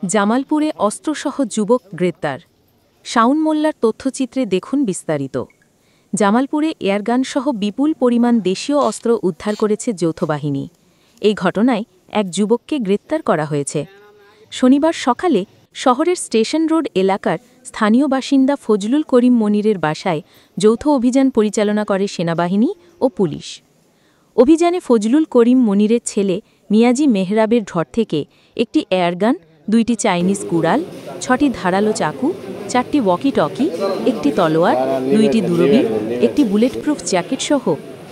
জামালপুরে অস্ত্রসহ যুবক গ্রেপ্তার। শাওন মোল্লার তথ্যচিত্রে দেখুন বিস্তারিত। জামালপুরে এয়ারগানসহ বিপুল পরিমাণ দেশীয় অস্ত্র উদ্ধার করেছে যৌথ বাহিনী। এই ঘটনায় এক যুবককে গ্রেপ্তার করা হয়েছে। শনিবার সকালে শহরের স্টেশন রোড এলাকার স্থানীয় বাসিন্দা ফজলুল করিম মনিরের বাসায় যৌথ অভিযান পরিচালনা করে সেনাবাহিনী ও পুলিশ। অভিযানে ফজলুল করিম মনিরের ছেলে মিয়াজি মেহরাবের ঘর থেকে একটি এয়ারগান, 2টি চাইনিজ কুড়াল, 6টি ধারালো চাকু, 4টি ওয়াকি টকি, একটি তলোয়ার, 2টি দূরবীর, একটি বুলেটপ্রুফ জ্যাকেট সহ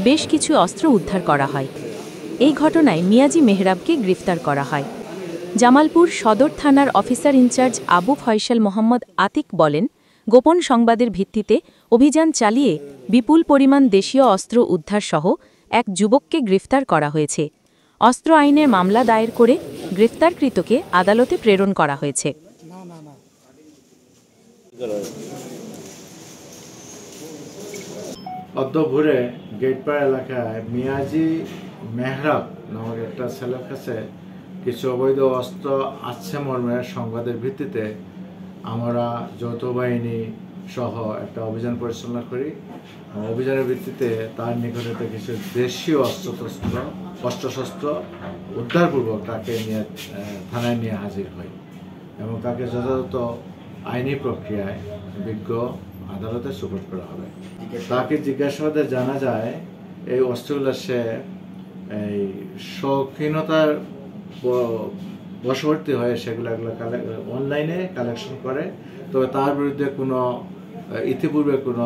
বেশ কিছু অস্ত্র উদ্ধার করা হয়। এই ঘটনায় মিয়াজি মেহরাবকে গ্রেফতার করা হয়। জামালপুর সদর থানার অফিসার ইনচার্জ আবু ফয়সাল মোহাম্মদ আতিক বলেন, গোপন সংবাদের ভিত্তিতে অভিযান চালিয়ে বিপুল পরিমাণ দেশীয় অস্ত্র উদ্ধার সহ এক যুবককে গ্রেফতার করা হয়েছে। অস্ত্র আইনের মামলা দায়ের করে গ্রেফতারকৃতকে আদালতে প্রেরণ করা হয়েছে। অদ্যভোরে গেটপাড়া এলাকায় মিয়াজি মেহরাব নামক একটা ছেলের কাছে কিছু অবৈধ অস্ত্র আছে মর্মের সংবাদের ভিত্তিতে আমরা যৌথ বাহিনী সহ একটা অভিযান পরিচালনা করি। অভিযানের ভিত্তিতে তার নিকটে কিছু দেশীয় অস্ত্রশস্ত্র উদ্ধারপূর্বক তাকে নিয়ে থানায় নিয়ে হাজির হই এবং তাকে যথাযথ আইনি প্রক্রিয়ায় বিজ্ঞ আদালতে সুপোর্ট করা হবে। তাকে জিজ্ঞাসাবাদে জানা যায় এই অস্ত্রগুলো সে এই শৌখিনতার বশবর্তী হয়ে সেগুলো অনলাইনে কালেকশন করে। তবে তার বিরুদ্ধে কোনো ইতিপূর্বে কোনো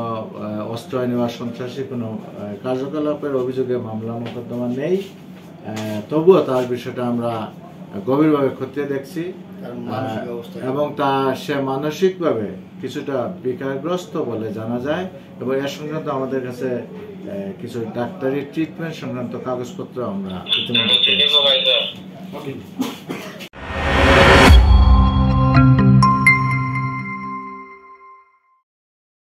অস্ত্র আইনি বা সন্ত্রাসী কোনো কার্যকলাপের অভিযোগে মামলা মোকদ্দমা নেই। তবুও তার বিষয়টা আমরা গভীরভাবে খতিয়ে দেখছি এবং সে মানসিকভাবে কিছুটা বিকারগ্রস্ত বলে জানা যায় এবং এর সংক্রান্ত আমাদের কাছে কিছু ডাক্তারি ট্রিটমেন্ট সংক্রান্ত কাগজপত্র আমরা ইতিমধ্যে